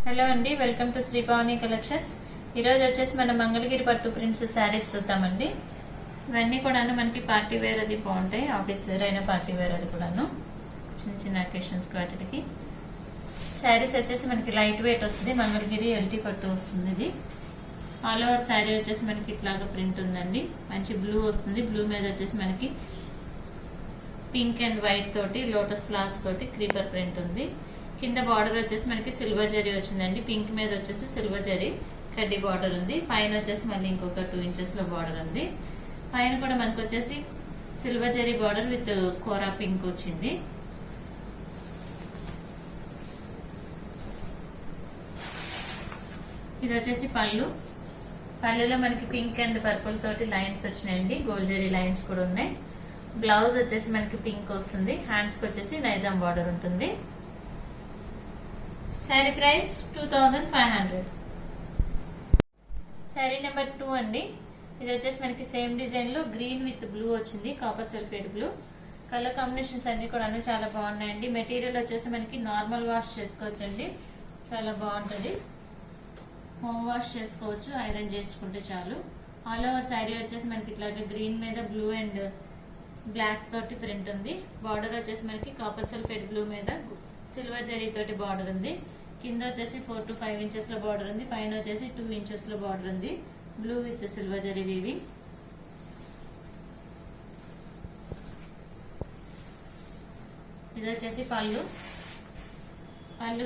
Hello అండి, welcome to Shri పవని collections. ఈరోజు వచ్చేసి మనం మంగళగిరి పట్టు ప్రింట్స్ శారీస్ చూద్దామండి. ఇవన్నీ కూడాను మనకి పార్టీ వేర్ అది బాగుంటాయి, ఆఫీస్ వేర్ అయినా పార్టీ వేర్ అది కూడాను చిన్న చిన్న అకేషన్స్ వాటికి. శారీస్ వచ్చేసి మనకి లైట్ వెయిట్ వస్తుంది, మంగళగిరి ఎల్టీ పట్టు వస్తుంది. ఇది ఆల్ ఓవర్ శారీ వచ్చేసి మనకి ఇట్లాగా ప్రింట్ ఉందండి. మంచి బ్లూ వస్తుంది, బ్లూ మీద వచ్చేసి మనకి పింక్ అండ్ వైట్ తోటి లోటస్ ఫ్లవర్స్ తోటి క్రీపర్ ప్రింట్ ఉంది. కింద బార్డర్ వచ్చేసి మనకి సిల్వర్ జరీ వచ్చిందండి. పింక్ మీద వచ్చేసి సిల్వర్ జరీ కడ్డీ బార్డర్ ఉంది. పైన వచ్చేసి మళ్ళీ ఇంకొక 2 ఇంచెస్ లో బార్డర్ ఉంది. పైన కూడా మనకు వచ్చేసి సిల్వర్ జరీ బార్డర్ విత్ కోరా పింక్ వచ్చింది. ఇది వచ్చేసి పళ్ళులో మనకి పింక్ అండ్ పర్పుల్ తోటి లైన్స్ వచ్చినాయండి, గోల్డ్ జరీ లైన్స్ కూడా ఉన్నాయి. బ్లౌజ్ వచ్చేసి మనకి పింక్ వస్తుంది, హ్యాండ్స్ కి వచ్చేసి నైజాం బార్డర్ ఉంటుంది. శారీ ప్రైస్ 2500. శారీ నెంబర్ 2 అండి. ఇది వచ్చేసి మనకి సేమ్ డిజైన్ లో గ్రీన్ విత్ బ్లూ వచ్చింది, copper sulphate blue. Colour combinations అన్ని కూడా చాలా బాగున్నాయండి. మెటీరియల్ వచ్చేసి మనకి నార్మల్ వాష్ చేసుకోవచ్చండి, చాలా బాగుంటుంది. హోమ్ వాష్ చేసుకోవచ్చు, ఐరన్ చేసుకుంటే చాలు. ఆల్ ఓవర్ శారీ వచ్చేసి మనకి ఇట్లాగే గ్రీన్ మీద బ్లూ అండ్ బ్లాక్ తోటి ప్రింట్ ఉంది. బార్డర్ వచ్చేసి మనకి కాపర్ సల్ఫేట్ బ్లూ మీద సిల్వర్ జరీ తోటి బార్డర్ ఉంది. కింద వచ్చేసి 4 to 5 ఇంచెస్ లో బార్డర్ ఉంది. పైన వచ్చేసి 2 ఇంచెస్ లో బార్డర్ ఉంది, blue with silver zari weaving. ఇది వచ్చేసి పళ్ళు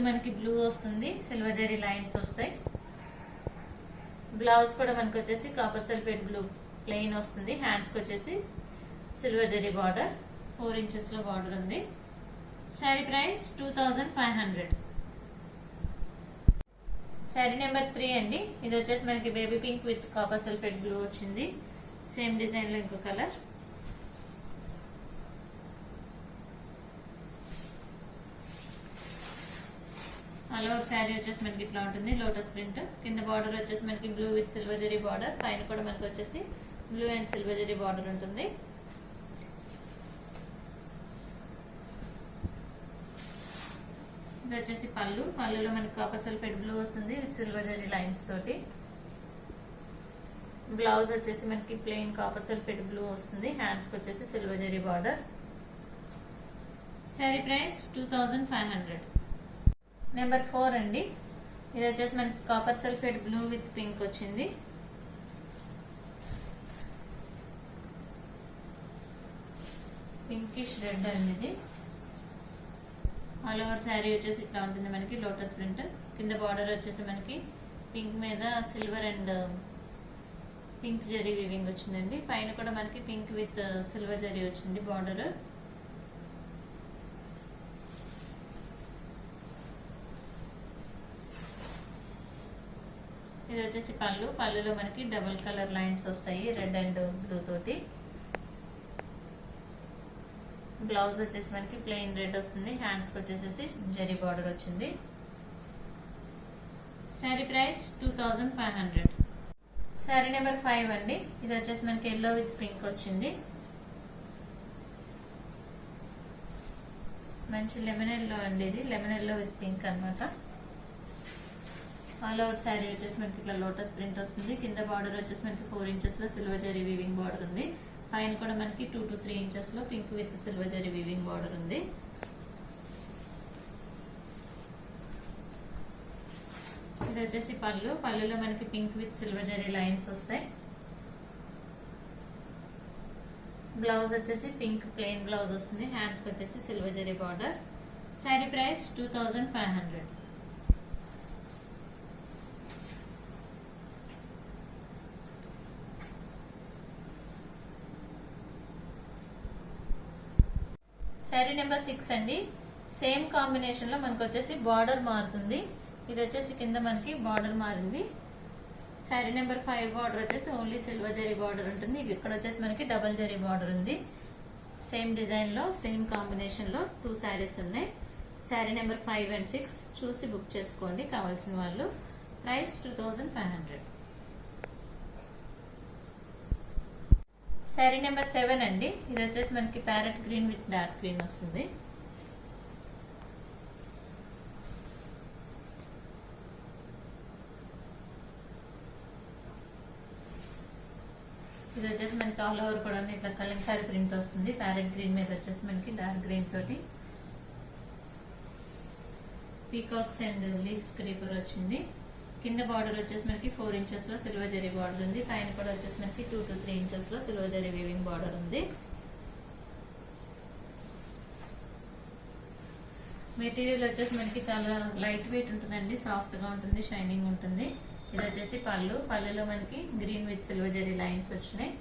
మనకి బ్లూ వస్తుంది, సిల్వర్ జరీ లైన్స్ వస్తాయి. బ్లౌజ్ కూడా మనకి వచ్చేసి కాపర్ సల్ఫేట్ బ్లూ ప్లెయిన్ వస్తుంది. హ్యాండ్స్ కి వచ్చేసి సిల్వర్ జరీ బార్డర్, 4 ఇంచెస్ లో బార్డర్ ఉంది. శారీ ప్రైస్ 2500. శారీ నెంబర్ 3 అండి. ఇది వచ్చేసి మనకి baby pink with copper sulphate blue వచ్చింది. సేమ్ డిజైన్ లో ఇంకో కలర్. ఆల్ ఓవర్ శారీ వచ్చేసి మనకి ఇట్లా ఉంటుంది, లోటస్ ప్రింట్. కింద బార్డర్ వచ్చేసి మనకి blue with silver zari border, పైన కూడా మనకి వచ్చేసి blue and silver zari border ఉంటుంది. ఇది వచ్చేసి పళ్ళులో మనకి కాపర్ సల్ఫేట్ బ్లూ వస్తుంది విత్ సిల్వర్ జరీ లైన్స్ తోటి. బ్లౌజ్ వచ్చేసి మనకి ప్లెయిన్ కాపర్ సల్ఫేట్ బ్లూ వస్తుంది. హ్యాండ్స్ కి వచ్చేసి silver zari border. Sari price 2500. Number 4 అండి. ఇది వచ్చేసి మనకి copper sulphate blue with pink వచ్చింది. పింకిష్ రెడ్ అండి ఇది. ఆల్ ఓవర్ శారీ వచ్చేసి ఇట్లా ఉంటుంది మనకి లోటస్ ప్రింట్. కింద బార్డర్ వచ్చేసి మనకి పింక్ మీద silver and pink zari weaving వచ్చిందండి. పైన కూడా మనకి పింక్ విత్ సిల్వర్ జరీ వచ్చింది బార్డర్. ఇది వచ్చేసి పళ్ళులో మనకి డబుల్ కలర్ లైన్స్ వస్తాయి, రెడ్ అండ్ బ్లూ తోటి. బ్లౌజ్ వచ్చేసి మనకి ప్లెయిన్ రెడ్ వస్తుంది. హ్యాండ్స్ కి వచ్చేసి జరీ బార్డర్ వచ్చింది. శారీ ప్రైస్ 2500. శారీ నెంబర్ 5 అండి. ఇది వచ్చేసి మనకి ఎల్లో విత్ పింక్ వచ్చింది. మంచి లెమన్ ఎల్లో అండి ఇది, లెమన్ ఎల్లో విత్ పింక్ అనమాట. ఆల్ ఓవర్ శారీ వచ్చేసి మనకి ఇట్లా లోటస్ ప్రింట్ వస్తుంది. కింద బార్డర్ వచ్చేసి మనకి 4 ఇంచెస్ లో సిల్వర్ జరీ వీవింగ్ బార్డర్ ఉంది. పైన కూడా మనకి 2 to 3 ఇంచెస్ లో pink with silver zari weaving border ఉంది. ఇది వచ్చేసి పళ్ళులో మనకి pink with silver zari lines వస్తాయి. బ్లౌజ్ వచ్చేసి పింక్ ప్లెయిన్ బ్లౌజ్ వస్తుంది. హ్యాండ్స్ కి వచ్చేసి silver zari border. Sari price 2500. Sari number 6 అండి. సేమ్ కాంబినేషన్ లో మనకు వచ్చేసి బార్డర్ మారుతుంది. ఇది వచ్చేసి కింద మనకి బార్డర్ మారింది. శారీ నెంబర్ 5 బార్డర్ వచ్చేసి ఓన్లీ సిల్వర్ జరీ బార్డర్ ఉంటుంది. ఇక్కడ వచ్చేసి మనకి డబల్ జరీ బార్డర్ ఉంది. సేమ్ డిజైన్ లో సేమ్ కాంబినేషన్ లో 2 శారీస్ ఉన్నాయి. శారీ నెంబర్ 5 and 6 చూసి బుక్ చేసుకోండి కావాల్సిన వాళ్ళు. ప్రైస్ 2500. శారీ నెంబర్ 7 అండి. ఇది వచ్చేసి మనకి parrot green with dark green వస్తుంది. ఇది వచ్చేసి మనకి ఆల్ ఓవర్ కూడా ఇట్లా కలంకారీ ప్రింట్ వస్తుంది. ప్యారెట్ గ్రీన్ మీద వచ్చేసి మనకి డార్క్ గ్రీన్ తోటి పీకాక్స్ అండ్ లీవ్స్ క్రీపర్ వచ్చింది. కింద బార్డర్ వచ్చేసి మనకి 4 ఇంచెస్ లో సిల్వర్ జరీ బార్డర్ ఉంది. పైన కూడా వచ్చేసి మనకి 2 to 3 ఇంచెస్ లో సిల్వర్ జరీ వీవింగ్ బార్డర్ ఉంది. మెటీరియల్ వచ్చేసి మనకి చాలా లైట్ వెయిట్ ఉంటుందండి, సాఫ్ట్ గా ఉంటుంది, షైనింగ్ ఉంటుంది. ఇది వచ్చేసి పళ్ళులో మనకి green with silver zari lines వచ్చినాయి.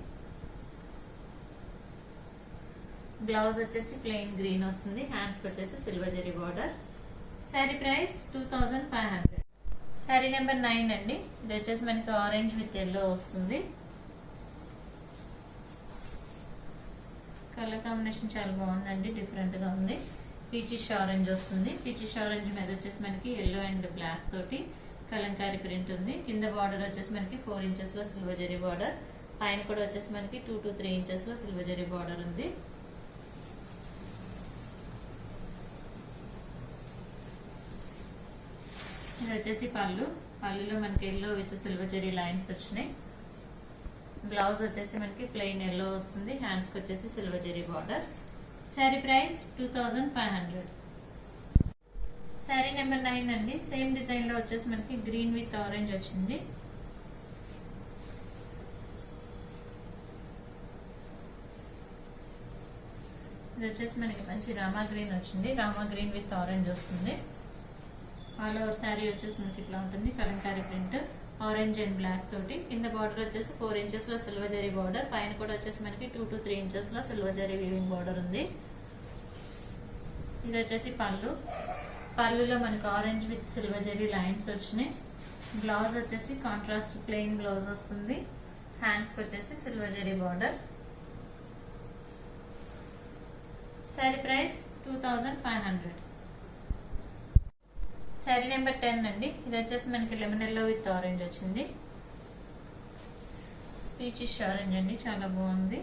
బ్లౌజ్ వచ్చేసి ప్లెయిన్ గ్రీన్ వస్తుంది. హ్యాండ్స్ వచ్చేసి silver zari border. Sari price 2500. Sari number 9 అండి. ఇది వచ్చేసి మనకి ఆరెంజ్ విత్ ఎల్లో వస్తుంది. కలర్ కాంబినేషన్ చాలా బాగుందండి, డిఫరెంట్ గా ఉంది. పీచిష్ ఆరెంజ్ వస్తుంది. పీచిష్ ఆరెంజ్ మీద వచ్చేసి మనకి ఎల్లో అండ్ బ్లాక్ తోటి కలంకారీ ప్రింట్ ఉంది. కింద బార్డర్ వచ్చేసి మనకి 4 ఇంచెస్ లో సిల్వర్ జరీ బార్డర్. పైన కూడా వచ్చేసి మనకి 2 to 3 ఇంచెస్ లో సిల్వర్ జరీ బార్డర్ ఉంది. ఇది వచ్చేసి పళ్ళులో మనకి yellow with silver zari lines వచ్చినాయి. బ్లౌజ్ వచ్చేసి మనకి ప్లెయిన్ ఎల్లో వస్తుంది. హ్యాండ్స్ కి వచ్చేసి silver zari border. Sari price 2500. Sari number 9 అండి. సేమ్ డిజైన్ లో వచ్చేసి మనకి గ్రీన్ విత్ ఆరెంజ్ వచ్చింది. ఇది వచ్చేసి మనకి మంచి రామా గ్రీన్ వచ్చింది. రామా గ్రీన్ విత్ ఆరెంజ్ వస్తుంది. ఆల్ ఓవర్ శారీ వచ్చేసి మనకి ఇట్లా ఉంటుంది, Kalamkari print orange and black తోటి. కింద బార్డర్ వచ్చేసి 4 ఇంచెస్ లో సిల్వర్ జరీ బార్డర్. పైన కూడా వచ్చేసి మనకి 2 to 3 ఇంచెస్ లో సిల్వర్ జరీ వీవింగ్ బార్డర్ ఉంది. ఇది వచ్చేసి పళ్ళులో మనకి orange with silver zari lines వచ్చినాయి. బ్లౌజ్ వచ్చేసి కాంట్రాస్ట్ ప్లెయిన్ బ్లౌజ్ వస్తుంది. హ్యాండ్స్ కి వచ్చేసి silver zari border. Sari price 2500. Sari number 10 అండి. ఇది వచ్చేసి మనకి లెమన్ ఎల్లో విత్ ఆరెంజ్ వచ్చింది. పీచిష్ ఆరెంజ్ అండి, చాలా బాగుంది.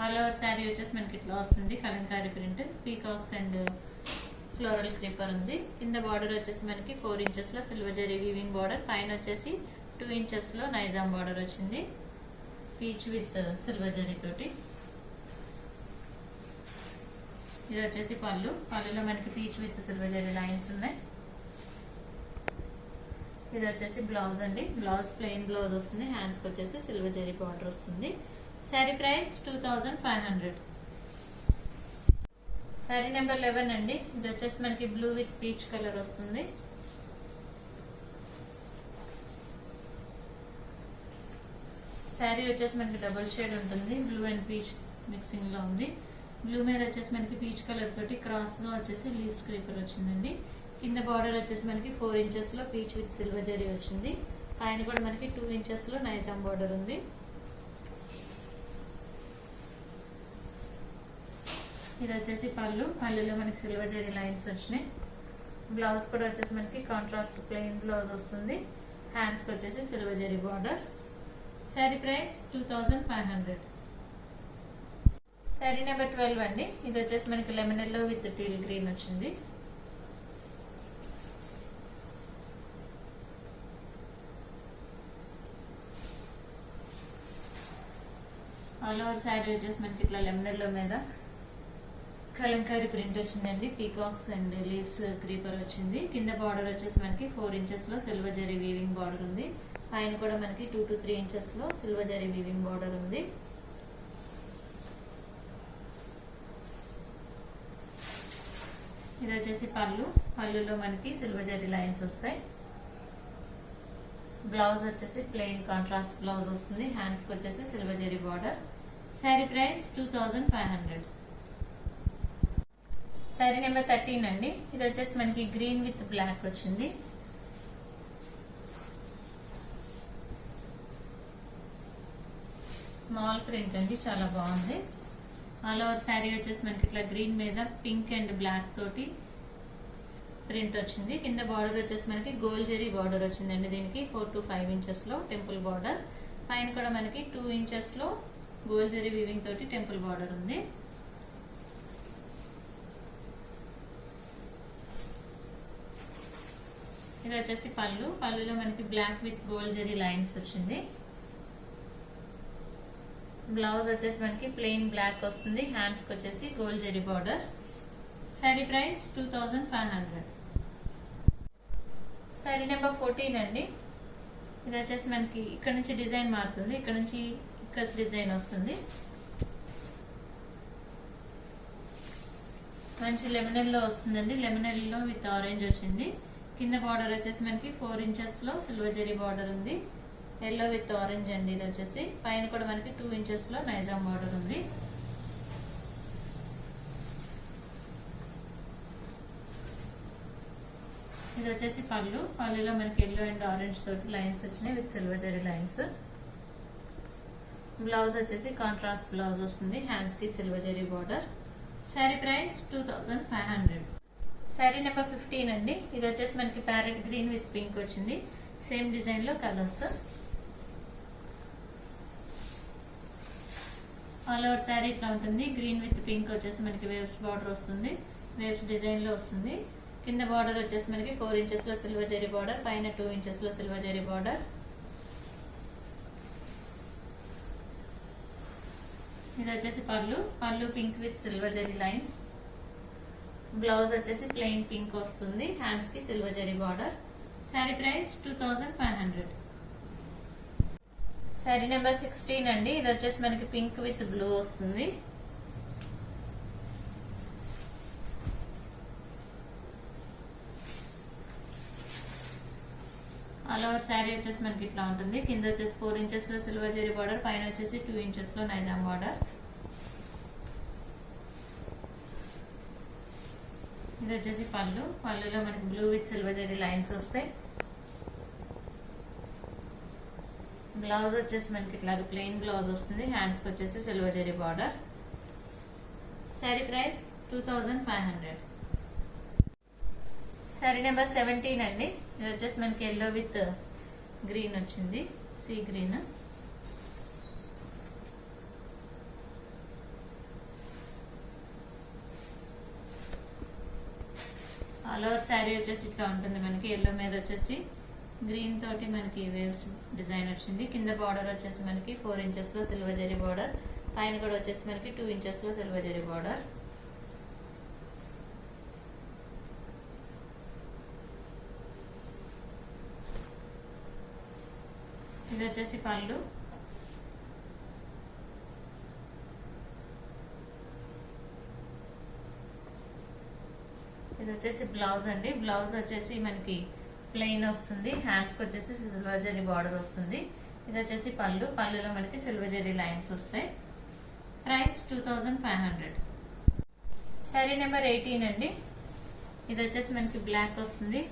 ఆల్ ఓవర్ శారీ వచ్చేసి మనకి ఇట్లా వస్తుంది, Kalamkari print peacocks and floral creeper ఉంది. కింద బార్డర్ వచ్చేసి మనకి 4 ఇంచెస్ లో సిల్వర్ జరీ వీవింగ్ బార్డర్. పైన వచ్చేసి 2 ఇంచెస్ లో నైజాం బార్డర్ వచ్చింది, పీచ్ విత్ సిల్వర్ జరీ తోటి. ఇది వచ్చేసి పళ్ళులో మనకి peach with silver zari lines ఉన్నాయి. ఇది వచ్చేసి బ్లౌజ్ అండి. బ్లౌజ్ ప్లెయిన్ బ్లౌజ్ వస్తుంది. హ్యాండ్స్ కి వచ్చేసి సిల్వర్ జరీ బార్డర్ వస్తుంది. శారీ ప్రైస్ 2500. శారీ నెంబర్ 11 అండి. ఇది వచ్చేసి మనకి బ్లూ విత్ పీచ్ కలర్ వస్తుంది. శారీ వచ్చేసి మనకి డబుల్ షేడ్ ఉంటుంది, బ్లూ అండ్ పీచ్ మిక్సింగ్ లో ఉంది. బ్లూ మీద వచ్చేసి మనకి పీచ్ కలర్ తోటి క్రాస్ గా వచ్చేసి లీవ్స్ క్రీపర్ వచ్చిందండి. కింద బార్డర్ వచ్చేసి మనకి 4 ఇంచెస్ లో పీచ్ విత్ సిల్వర్ జరీ వచ్చింది. పైన కూడా మనకి 2 ఇంచెస్ లో నైజాం బార్డర్ ఉంది. ఇది వచ్చేసి పళ్ళులో మనకి సిల్వర్ జరీ లైన్స్ వచ్చినాయి. బ్లౌజ్ కూడా వచ్చేసి మనకి కాంట్రాస్ట్ ప్లెయిన్ బ్లౌజ్ వస్తుంది. హ్యాండ్స్ కి వచ్చేసి silver zari border. Sari price 2500. Sari number 12 అండి. ఇది వచ్చేసి మనకి lemon yellow with teal green వచ్చింది. ఆల్ ఓవర్ శారీ వచ్చేసి మనకి ఇట్లా లెమన్ ఎల్లో మీద కలంకారీ ప్రింట్ వచ్చిందండి. పీకాక్స్ అండ్ లీవ్స్ క్రీపర్ వచ్చింది. కింద బార్డర్ వచ్చేసి మనకి 4 ఇంచెస్ లో సిల్వర్ జరీ వీవింగ్ బార్డర్ ఉంది. పైన కూడా మనకి 2 to 3 ఇంచెస్ లో సిల్వర్ జరీ వీవింగ్ బార్డర్ ఉంది. ఇది వచ్చేసి పళ్ళులో మనకి సిల్వర్ జరీ లైన్స్ వస్తాయి. బ్లౌజ్ వచ్చేసి ప్లెయిన్ కాంట్రాస్ట్ బ్లౌజ్ వస్తుంది. హ్యాండ్స్ కి వచ్చేసి silver zari border. Sari price 2500. Sari number 13 అండి. ఇది వచ్చేసి మనకి గ్రీన్ విత్ బ్లాక్ వచ్చింది. స్మాల్ ప్రింట్ అండి, చాలా బాగుంది. ఆల్ ఓవర్ శారీ వచ్చేసి మనకి ఇట్లా గ్రీన్ మీద పింక్ అండ్ బ్లాక్ తోటి ప్రింట్ వచ్చింది. కింద బార్డర్ వచ్చేసి మనకి గోల్డ్ జరీ బార్డర్ వచ్చిందండి. దీనికి 4 to 5 ఇంచెస్ లో టెంపుల్ బార్డర్. పైన కూడా మనకి 2 ఇంచెస్ లో గోల్డ్ జరీ వీవింగ్ తోటి టెంపుల్ బార్డర్ ఉంది. ఇది వచ్చేసి పళ్ళు. పళ్ళులో మనకి black with gold zari lines వచ్చింది. బ్లౌజ్ వచ్చేసి మనకి ప్లెయిన్ బ్లాక్ వస్తుంది. హ్యాండ్స్ కి వచ్చేసి gold zari border. Sari price 2500. Sari number 14 అండి. ఇది వచ్చేసి మనకి ఇక్కడ నుంచి డిజైన్ మారుతుంది, ఇక్కడ నుంచి ఇక్కడ డిజైన్ వస్తుంది. మంచి లెమనెల్ లో వస్తుందండి. లెమనెల్ లో విత్ ఆరెంజ్ వచ్చింది. కింద బార్డర్ వచ్చేసి మనకి 4 ఇంచెస్ లో సిల్వర్ జరీ బార్డర్ ఉంది. ఎల్లో విత్ ఆరెంజ్ అండి. ఇది వచ్చేసి పైన కూడా మనకి 2 ఇంచెస్ లో నైజాం బార్డర్ ఉంది. ఇది వచ్చేసి పళ్ళు. పళ్ళులో మనకి ఎల్లో అండ్ ఆరెంజ్ తోటి లైన్స్ వచ్చినాయి with silver zari lines. Blouse వచ్చేసి కాంట్రాస్ట్ బ్లౌజ్ వస్తుంది. హ్యాండ్స్ కి silver zari border. Sari price 2500. Sari number 15 అండి. ఇది వచ్చేసి మనకి ప్యారెట్ గ్రీన్ విత్ పింక్ వచ్చింది. సేమ్ డిజైన్ లో కలర్స్. ఆల్ ఓవర్ శారీ ఇట్లా ఉంటుంది. గ్రీన్ విత్ పింక్ వచ్చేసి మనకి వేవ్స్ బార్డర్ వస్తుంది. వేవ్స్ డిజైన్ లో వస్తుంది. కింద బార్డర్ వచ్చేసి మనకి 4 ఇంచెస్ లో సిల్వర్ జరీ బార్డర్, పైన 2 ఇంచెస్ లో సిల్వర్ జరీ బార్డర్. ఇది వచ్చేసి పళ్ళు. పళ్ళు pink with silver zari lines. Blouse వచ్చేసి ప్లెయిన్ పింక్ వస్తుంది. హ్యాండ్స్ కి silver zari border. Sari price 2500. Sari number 16 అండి. ఇది వచ్చేసి మనకి పింక్ విత్ బ్లూ వస్తుంది. ఆల్ ఓవర్ శారీ వచ్చేసి మనకి ఇట్లా ఉంటుంది. కింద వచ్చేసి 4 ఇంచెస్ లో సిల్వర్ జరీ బార్డర్, పైన వచ్చేసి 2 ఇంచెస్ లో నైజాం బార్డర్. ఇది వచ్చేసి పళ్ళు. పళ్ళులో మనకి blue with silver zari lines వస్తాయి. బ్లౌజ్ వచ్చేసి మనకి ఇట్లా ప్లెయిన్ బ్లౌజ్ వస్తుంది. హ్యాండ్స్ కి వచ్చేసి silver zari border. Sari price 2500. Sari number 17 అండి. ఇది వచ్చేసి మనకి ఎల్లో విత్ గ్రీన్ వచ్చింది, sea green. All over sari వచ్చేసి ఇట్లా ఉంటుంది. మనకి ఎల్లో మీద వచ్చేసి గ్రీన్ తోటి మనకి వేవ్స్ డిజైన్ వచ్చింది. కింద బార్డర్ వచ్చేసి మనకి 4 ఇంచెస్ లో సిల్వర్ జరీ బార్డర్, పైన కూడా వచ్చేసి మనకి 2 ఇంచెస్ లో సిల్వర్ జరీ బార్డర్. ఇది వచ్చేసి పళ్ళు. ఇది వచ్చేసి బ్లౌజ్ అండి. బ్లౌజ్ వచ్చేసి మనకి ప్లెయిన్ వస్తుంది. హ్యాండ్స్ కి వచ్చేసి సిల్వర్ జరీ బార్డర్ వస్తుంది. ఇది వచ్చేసి పళ్ళు. పళ్ళులో మనకి సిల్వర్ జరీ లైన్స్ వస్తాయి. ప్రైస్ 2500. శారీ నెంబర్ 18 అండి. ఇది వచ్చేసి మనకి బ్లాక్ వస్తుంది.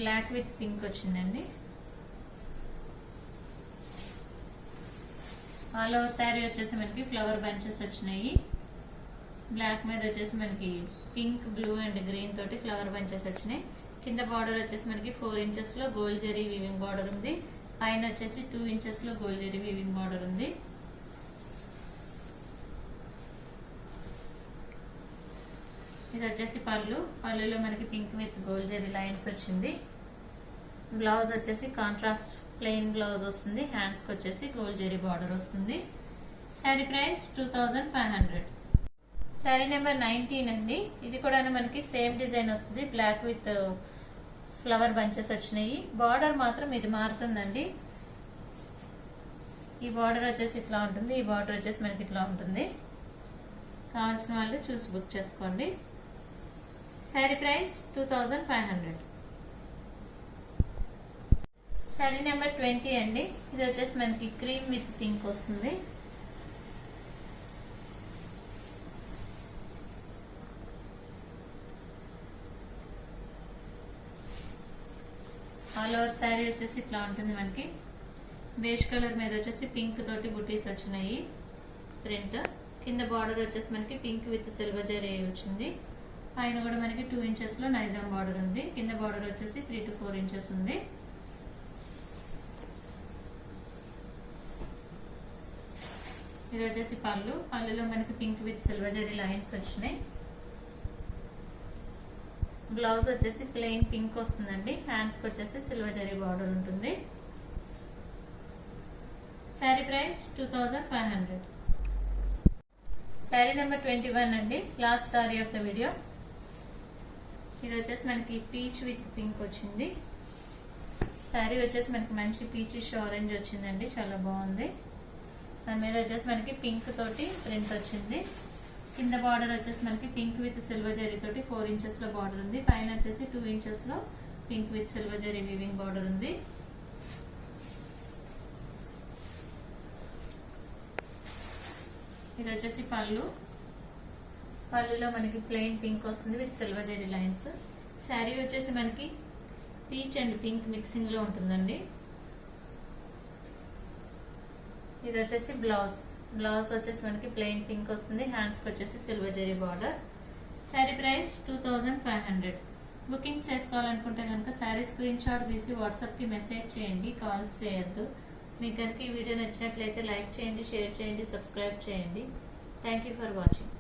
బ్లాక్ విత్ పింక్ వచ్చిందండి. ఆల్ ఓవర్ శారీ వచ్చేసి మనకి ఫ్లవర్ బంచెస్ వచ్చినాయి. బ్లాక్ మీద వచ్చేసి మనకి పింక్, బ్లూ అండ్ గ్రీన్ తోటి ఫ్లవర్ బంచెస్ వచ్చినాయి. కింద బార్డర్ వచ్చేసి మనకి 4 ఇంచెస్ లో గోల్డ్ జరీ వీవింగ్ బార్డర్ ఉంది. పైన వచ్చేసి 2 ఇంచెస్ లో గోల్డ్ జరీ వీవింగ్ బార్డర్ ఉంది. ఇది వచ్చేసి పళ్ళు. పళ్ళులో మనకి pink with gold zari lines వచ్చింది. బ్లౌజ్ వచ్చేసి కాంట్రాస్ట్ ప్లెయిన్ బ్లౌజ్ వస్తుంది. హ్యాండ్స్ కి వచ్చేసి గోల్డ్ జరీ బార్డర్ వస్తుంది. శారీ ప్రైస్ 2500. శారీ నెంబర్ 19 అండి. ఇది కూడా మనకి సేమ్ డిజైన్ వస్తుంది. బ్లాక్ విత్ ఫ్లవర్ బంచెస్ వచ్చినాయి. బార్డర్ మాత్రం ఇది మారుతుందండి. ఈ బార్డర్ వచ్చేసి ఇట్లా ఉంటుంది. ఈ బార్డర్ వచ్చేసి మనకి ఇట్లా ఉంటుంది. కావాల్సిన వాళ్ళు చూసి బుక్ చేసుకోండి. శారీ ప్రైస్ 2500. శారీ నెంబర్ 20 అండి. ఇది వచ్చేసి మనకి క్రీమ్ విత్ పింక్ వస్తుంది. ఆల్ ఓవర్ శారీ వచ్చేసి ఇట్లా ఉంటుంది. మనకి బేజ్ కలర్ మీద వచ్చేసి పింక్ తోటి బుటీస్ వచ్చినాయి ప్రింట్. కింద బార్డర్ వచ్చేసి మనకి పింక్ విత్ సిల్వర్ జరీ వచ్చింది. పైన కూడా మనకి 2 ఇంచెస్ లో నైజాం బార్డర్ ఉంది. కింద బార్డర్ వచ్చేసి 3 to 4 ఇంచెస్ ఉంది. ఇది వచ్చేసి పళ్ళు. పళ్ళులో మనకి pink with silver zari lines వచ్చినాయి. బ్లౌజ్ వచ్చేసి ప్లెయిన్ పింక్ వస్తుందండి. హ్యాండ్స్ కి వచ్చేసి సిల్వర్ జరీ బార్డర్ ఉంటుంది. శారీ ప్రైస్ 2500. శారీ నెంబర్ 21 అండి, last sari of the video. ఇది వచ్చేసి మనకి పీచ్ విత్ పింక్ వచ్చింది. శారీ వచ్చేసి మనకి మంచి పీచిష్ ఆరెంజ్ వచ్చిందండి, చాలా బాగుంది. దాని మీద వచ్చేసి మనకి పింక్ తోటి ప్రింట్ వచ్చింది. కింద బార్డర్ వచ్చేసి మనకి పింక్ విత్ సిల్వర్ జరీ తోటి 4 ఇంచెస్ లో బార్డర్ ఉంది. పైన వచ్చేసి 2 ఇంచెస్ లో pink with silver zari weaving border ఉంది. ఇది వచ్చేసి పళ్ళులో మనకి ప్లెయిన్ పింక్ వస్తుంది with silver zari lines. Sari వచ్చేసి మనకి పీచ్ అండ్ పింక్ మిక్సింగ్ లో ఉంటుందండి. ఇది వచ్చేసి బ్లౌజ్ వచ్చేసి మనకి ప్లెయిన్ పింక్ వస్తుంది. హ్యాండ్స్ కి వచ్చేసి silver zari border. Sari price 2500. Bookings చేసుకోవాలనుకుంటే కనుక శారీ స్క్రీన్ షాట్ తీసి వాట్సాప్ కి మెసేజ్ చేయండి, కాల్స్ చేయొద్దు. మీకు కనుక ఈ వీడియో నచ్చినట్లయితే లైక్ చేయండి, షేర్ చేయండి, సబ్స్క్రైబ్ చేయండి. Thank you for watching.